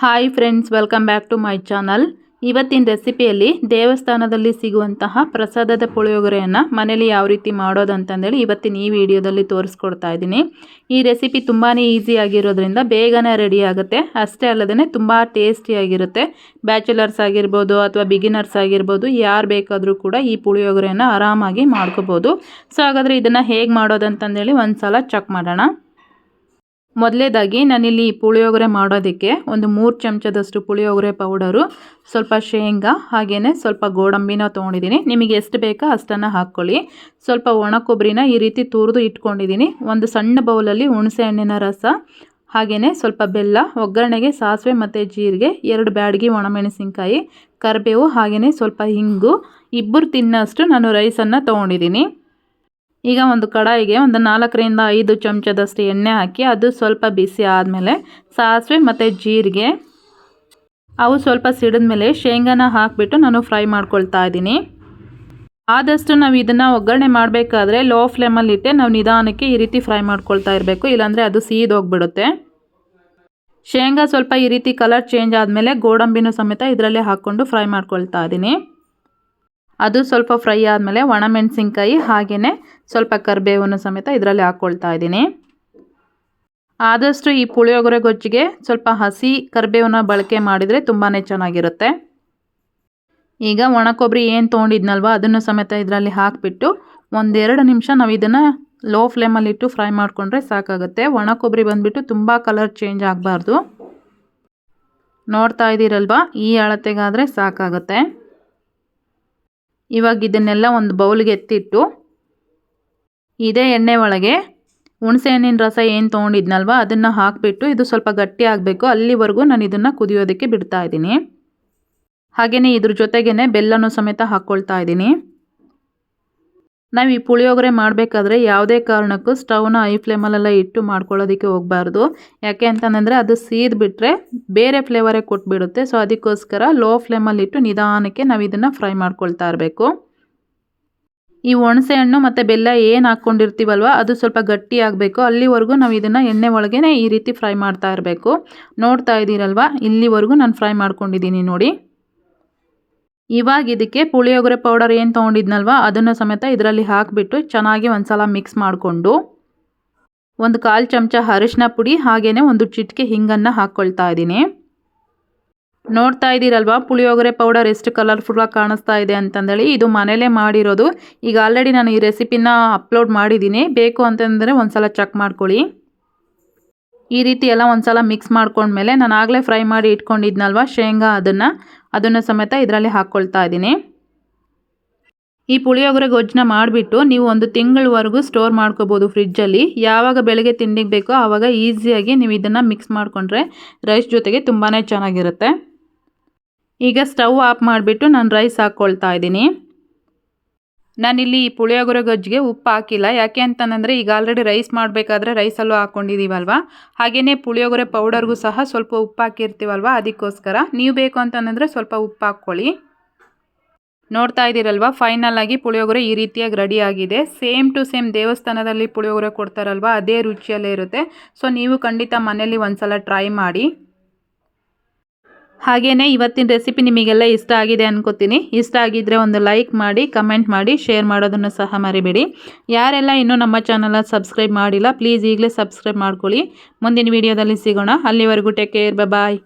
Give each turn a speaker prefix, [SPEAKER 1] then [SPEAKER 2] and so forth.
[SPEAKER 1] Hi friends, welcome back to my channel. ಇವತ್ತಿನ ರೆಸಿಪಿಯಲ್ಲಿ ದೇವಸ್ಥಾನದಲ್ಲಿ ಸಿಗುವಂತಹ ಪ್ರಸಾದದ ಪುಳಿಯೋಗರೆಯನ್ನು ಮನೇಲಿ ಯಾವ ರೀತಿ ಮಾಡೋದು ಅಂತಂದೇಳಿ ಇವತ್ತಿನ ಈ ವಿಡಿಯೋದಲ್ಲಿ ತೋರಿಸ್ಕೊಡ್ತಾ ಇದ್ದೀನಿ. ಈ ರೆಸಿಪಿ ತುಂಬಾ ಈಸಿಯಾಗಿರೋದ್ರಿಂದ ಬೇಗನೆ ರೆಡಿ ಆಗುತ್ತೆ. ಅಷ್ಟೇ ಅಲ್ಲದೇ ತುಂಬ ಟೇಸ್ಟಿಯಾಗಿರುತ್ತೆ. ಬ್ಯಾಚುಲರ್ಸ್ ಆಗಿರ್ಬೋದು ಅಥವಾ ಬಿಗಿನರ್ಸ್ ಆಗಿರ್ಬೋದು, ಯಾರು ಬೇಕಾದರೂ ಕೂಡ ಈ ಪುಳಿಯೋಗರೆಯನ್ನು ಆರಾಮಾಗಿ ಮಾಡ್ಕೋಬೋದು. ಸೊ ಹಾಗಾದರೆ ಇದನ್ನು ಹೇಗೆ ಮಾಡೋದು ಅಂತಂದೇಳಿ ಒಂದು ಸಲ ಚೆಕ್ ಮಾಡೋಣ. ಮೊದಲೇದಾಗಿ ನಾನಿಲ್ಲಿ ಪುಳಿಯೋಗರೆ ಮಾಡೋದಕ್ಕೆ ಒಂದು 3 ಚಮಚದಷ್ಟು ಪುಳಿಯೋಗರೆ ಪೌಡರು, ಸ್ವಲ್ಪ ಶೇಂಗಾ, ಹಾಗೆಯೇ ಸ್ವಲ್ಪ ಗೋಡಂಬಿನ ತೊಗೊಂಡಿದ್ದೀನಿ. ನಿಮಗೆ ಎಷ್ಟು ಬೇಕೋ ಅಷ್ಟನ್ನು ಹಾಕ್ಕೊಳ್ಳಿ. ಸ್ವಲ್ಪ ಒಣ ಕೊಬ್ಬರಿನ ಈ ರೀತಿ ತುರಿದು ಇಟ್ಕೊಂಡಿದ್ದೀನಿ. ಒಂದು ಸಣ್ಣ ಬೌಲಲ್ಲಿ ಹುಣಸೆ ಹಣ್ಣಿನ ರಸ, ಹಾಗೆಯೇ ಸ್ವಲ್ಪ ಬೆಲ್ಲ, ಒಗ್ಗರಣೆಗೆ ಸಾಸಿವೆ ಮತ್ತು ಜೀರಿಗೆ, 2 ಬ್ಯಾಡಗಿ ಒಣಮೆಣಸಿನ್ಕಾಯಿ, ಕರಿಬೇವು, ಹಾಗೆಯೇ ಸ್ವಲ್ಪ ಹಿಂಗು, ಇಬ್ಬರು ತಿನ್ನೋಷ್ಟು ನಾನು ರೈಸನ್ನು ತೊಗೊಂಡಿದ್ದೀನಿ. ಈಗ ಒಂದು ಕಡಾಯಿಗೆ ಒಂದು 4 ರಿಂದ 5 ಚಮಚದಷ್ಟು ಎಣ್ಣೆ ಹಾಕಿ ಅದು ಸ್ವಲ್ಪ ಬಿಸಿ ಆದಮೇಲೆ ಸಾಸಿವೆ ಮತ್ತು ಜೀರಿಗೆ ಅವು ಸ್ವಲ್ಪ ಸಿಡಿದ ಮೇಲೆ ಶೇಂಗಾನ ಹಾಕಿಬಿಟ್ಟು ನಾನು ಫ್ರೈ ಮಾಡ್ಕೊಳ್ತಾ ಇದ್ದೀನಿ. ಆದಷ್ಟು ನಾವು ಇದನ್ನು ಒಗ್ಗರಣೆ ಮಾಡಬೇಕಾದ್ರೆ ಲೋ ಫ್ಲೇಮಲ್ಲಿಟ್ಟೆ ನಾವು ನಿಧಾನಕ್ಕೆ ಈ ರೀತಿ ಫ್ರೈ ಮಾಡ್ಕೊಳ್ತಾ ಇರಬೇಕು, ಇಲ್ಲಾಂದರೆ ಅದು ಸೀದೋಗ್ಬಿಡುತ್ತೆ. ಶೇಂಗಾ ಸ್ವಲ್ಪ ಈ ರೀತಿ ಕಲರ್ ಚೇಂಜ್ ಆದಮೇಲೆ ಗೋಡಂಬಿನೂ ಸಮೇತ ಇದರಲ್ಲೇ ಹಾಕ್ಕೊಂಡು ಫ್ರೈ ಮಾಡ್ಕೊಳ್ತಾ ಇದ್ದೀನಿ. ಅದು ಸ್ವಲ್ಪ ಫ್ರೈ ಆದಮೇಲೆ ಒಣಮೆಣಸಿನ್ಕಾಯಿ ಹಾಗೆಯೇ ಸ್ವಲ್ಪ ಕರಿಬೇವನ್ನು ಸಮೇತ ಇದರಲ್ಲಿ ಹಾಕ್ಕೊಳ್ತಾ ಇದ್ದೀನಿ. ಆದಷ್ಟು ಈ ಪುಳಿಯೋಗರೆ ಗೊಜ್ಜಿಗೆ ಸ್ವಲ್ಪ ಹಸಿ ಕರಿಬೇವನ್ನ ಬಳಕೆ ಮಾಡಿದರೆ ತುಂಬಾ ಚೆನ್ನಾಗಿರುತ್ತೆ. ಈಗ ಒಣ ಕೊಬ್ಬರಿ ಏನು ತೊಗೊಂಡಿದ್ನಲ್ವ ಅದನ್ನು ಸಮೇತ ಇದರಲ್ಲಿ ಹಾಕಿಬಿಟ್ಟು 1-2 ನಿಮಿಷ ನಾವು ಇದನ್ನು ಲೋ ಫ್ಲೇಮಲ್ಲಿಟ್ಟು ಫ್ರೈ ಮಾಡಿಕೊಂಡ್ರೆ ಸಾಕಾಗುತ್ತೆ. ಒಣ ಕೊಬ್ಬರಿ ಬಂದುಬಿಟ್ಟು ತುಂಬ ಕಲರ್ ಚೇಂಜ್ ಆಗಬಾರ್ದು. ನೋಡ್ತಾ ಇದ್ದೀರಲ್ವ, ಈ ಅಳತೆಗಾದರೆ ಸಾಕಾಗುತ್ತೆ. ಇವಾಗ ಇದನ್ನೆಲ್ಲ ಒಂದು ಬೌಲ್ಗೆ ಎತ್ತಿಟ್ಟು ಇದೇ ಎಣ್ಣೆ ಒಳಗೆ ಹುಣಸೆ ಹಣ್ಣಿನ ರಸ ಏನು ತೊಗೊಂಡಿದ್ನಲ್ವ ಅದನ್ನು ಹಾಕಿಬಿಟ್ಟು ಇದು ಸ್ವಲ್ಪ ಗಟ್ಟಿ ಆಗಬೇಕು, ಅಲ್ಲಿವರೆಗೂ ನಾನು ಇದನ್ನು ಕುದಿಯೋದಕ್ಕೆ ಬಿಡ್ತಾ ಇದ್ದೀನಿ. ಹಾಗೆಯೇ ಇದ್ರ ಜೊತೆಗೇ ಬೆಲ್ಲನೂ ಸಮೇತ ಹಾಕ್ಕೊಳ್ತಾ ಇದ್ದೀನಿ. ನಾವು ಈ ಪುಳಿಯೋಗರೆ ಮಾಡಬೇಕಾದ್ರೆ ಯಾವುದೇ ಕಾರಣಕ್ಕೂ ಸ್ಟವ್ನ ಹೈ ಫ್ಲೇಮಲ್ಲೆಲ್ಲ ಇಟ್ಟು ಮಾಡ್ಕೊಳ್ಳೋದಕ್ಕೆ ಹೋಗಬಾರ್ದು. ಯಾಕೆ ಅಂತಂದರೆ ಅದು ಸೀದ್ಬಿಟ್ರೆ ಬೇರೆ ಫ್ಲೇವರೇ ಕೊಟ್ಬಿಡುತ್ತೆ. ಸೊ ಅದಕ್ಕೋಸ್ಕರ ಲೋ ಫ್ಲೇಮಲ್ಲಿಟ್ಟು ನಿಧಾನಕ್ಕೆ ನಾವು ಇದನ್ನು ಫ್ರೈ ಮಾಡ್ಕೊಳ್ತಾ ಇರಬೇಕು. ಈ ಹುಣಸೆ ಹಣ್ಣು ಮತ್ತು ಬೆಲ್ಲ ಏನು ಹಾಕ್ಕೊಂಡಿರ್ತೀವಲ್ವ ಅದು ಸ್ವಲ್ಪ ಗಟ್ಟಿ ಆಗಬೇಕು, ಅಲ್ಲಿವರೆಗೂ ನಾವು ಇದನ್ನು ಎಣ್ಣೆ ಒಳಗೇ ಈ ರೀತಿ ಫ್ರೈ ಮಾಡ್ತಾ ಇರಬೇಕು. ನೋಡ್ತಾ ಇದ್ದೀರಲ್ವ, ಇಲ್ಲಿವರೆಗೂ ನಾನು ಫ್ರೈ ಮಾಡ್ಕೊಂಡಿದ್ದೀನಿ ನೋಡಿ. ಇವಾಗ ಇದಕ್ಕೆ ಪುಳಿಯೋಗರೆ ಪೌಡರ್ ಏನು ತೊಗೊಂಡಿದ್ನಲ್ವ ಅದನ್ನು ಸಮೇತ ಇದರಲ್ಲಿ ಹಾಕಿಬಿಟ್ಟು ಚೆನ್ನಾಗಿ ಒಂದು ಸಲ ಮಿಕ್ಸ್ ಮಾಡಿಕೊಂಡು 1/4 ಚಮಚ ಅರಿಶಿನ ಪುಡಿ ಹಾಗೆಯೇ 1 ಚಿಟಿಕೆ ಹಿಂಗನ್ನು ಹಾಕ್ಕೊಳ್ತಾ ಇದ್ದೀನಿ. ನೋಡ್ತಾ ಇದ್ದೀರಲ್ವ ಪುಳಿಯೋಗರೆ ಪೌಡರ್ ಎಷ್ಟು ಕಲರ್ಫುಲ್ಲಾಗಿ ಕಾಣಿಸ್ತಾ ಇದೆ ಅಂತಂದೇಳಿ. ಇದು ಮನೇಲೇ ಮಾಡಿರೋದು. ಈಗ ಆಲ್ರೆಡಿ ನಾನು ಈ ರೆಸಿಪಿನ ಅಪ್ಲೋಡ್ ಮಾಡಿದ್ದೀನಿ, ಬೇಕು ಅಂತಂದರೆ ಒಂದು ಸಲ ಚೆಕ್ ಮಾಡ್ಕೊಳ್ಳಿ. ಈ ರೀತಿ ಎಲ್ಲ ಒಂದು ಸಲ ಮಿಕ್ಸ್ ಮಾಡ್ಕೊಂಡ್ಮೇಲೆ ನಾನು ಆಗಲೇ ಫ್ರೈ ಮಾಡಿ ಇಟ್ಕೊಂಡಿದ್ನಲ್ವ ಶೇಂಗಾ ಅದನ್ನು ಸಮೇತ ಇದರಲ್ಲಿ ಹಾಕ್ಕೊಳ್ತಾ ಇದ್ದೀನಿ. ಈ ಪುಳಿಯೋಗರೆ ಗೊಜ್ಜನ್ನ ಮಾಡಿಬಿಟ್ಟು ನೀವು 1 ತಿಂಗಳವರೆಗೂ ಸ್ಟೋರ್ ಮಾಡ್ಕೋಬೋದು ಫ್ರಿಜ್ಜಲ್ಲಿ. ಯಾವಾಗ ಬೆಳಗ್ಗೆ ತಿಂಡಿಗೆ ಬೇಕೋ ಆವಾಗ ಈಸಿಯಾಗಿ ನೀವು ಇದನ್ನು ಮಿಕ್ಸ್ ಮಾಡಿಕೊಂಡ್ರೆ ರೈಸ್ ಜೊತೆಗೆ ತುಂಬಾ ಚೆನ್ನಾಗಿರುತ್ತೆ. ಈಗ ಸ್ಟವ್ ಆಫ್ ಮಾಡಿಬಿಟ್ಟು ನಾನು ರೈಸ್ ಹಾಕ್ಕೊಳ್ತಾ ಇದ್ದೀನಿ. ನಾನಿಲ್ಲಿ ಈ ಪುಳಿಯೋಗರೆ ಗೊಜ್ಜಿಗೆ ಉಪ್ಪು ಹಾಕಿಲ್ಲ. ಯಾಕೆ ಅಂತಂದರೆ ಈಗ ಆಲ್ರೆಡಿ ರೈಸ್ ಮಾಡಬೇಕಾದ್ರೆ ರೈಸಲ್ಲೂ ಹಾಕ್ಕೊಂಡಿದ್ದೀವಲ್ವ, ಹಾಗೆಯೇ ಪುಳಿಯೋಗರೆ ಪೌಡರ್ಗೂ ಸಹ ಸ್ವಲ್ಪ ಉಪ್ಪು ಹಾಕಿರ್ತೀವಲ್ವ, ಅದಕ್ಕೋಸ್ಕರ ನೀವು ಬೇಕು ಅಂತಂದರೆ ಸ್ವಲ್ಪ ಉಪ್ಪು ಹಾಕ್ಕೊಳ್ಳಿ. ನೋಡ್ತಾ ಇದ್ದೀರಲ್ವ, ಫೈನಲ್ ಆಗಿ ಪುಳಿಯೋಗರೆ ಈ ರೀತಿಯಾಗಿ ರೆಡಿ ಆಗಿದೆ. ಸೇಮ್ ಟು ಸೇಮ್ ದೇವಸ್ಥಾನದಲ್ಲಿ ಪುಳಿಯೋಗರೆ ಕೊಡ್ತಾರಲ್ವ ಅದೇ ರುಚಿಯಲ್ಲೇ ಇರುತ್ತೆ. ಸೊ ನೀವು ಖಂಡಿತ ಮನೇಲಿ ಒಂದ್ಸಲ ಟ್ರೈ ಮಾಡಿ. ಹಾಗೆಯೇ ಇವತ್ತಿನ ರೆಸಿಪಿ ನಿಮಗೆಲ್ಲ ಇಷ್ಟ ಆಗಿದೆ ಅನ್ಕೋತೀನಿ. ಇಷ್ಟ ಆಗಿದ್ದರೆ ಒಂದು ಲೈಕ್ ಮಾಡಿ, ಕಮೆಂಟ್ ಮಾಡಿ, ಶೇರ್ ಮಾಡೋದನ್ನು ಸಹ ಮರಿಬೇಡಿ. ಯಾರೆಲ್ಲ ಇನ್ನೂ ನಮ್ಮ ಚಾನಲ್ನ ಸಬ್ಸ್ಕ್ರೈಬ್ ಮಾಡಿಲ್ಲ ಪ್ಲೀಸ್ ಈಗಲೇ ಸಬ್ಸ್ಕ್ರೈಬ್ ಮಾಡ್ಕೊಳ್ಳಿ. ಮುಂದಿನ ವಿಡಿಯೋದಲ್ಲಿ ಸಿಗೋಣ. ಅಲ್ಲಿವರೆಗೂ ಟೇಕ್ ಕೇರ್, ಬಾಯ್.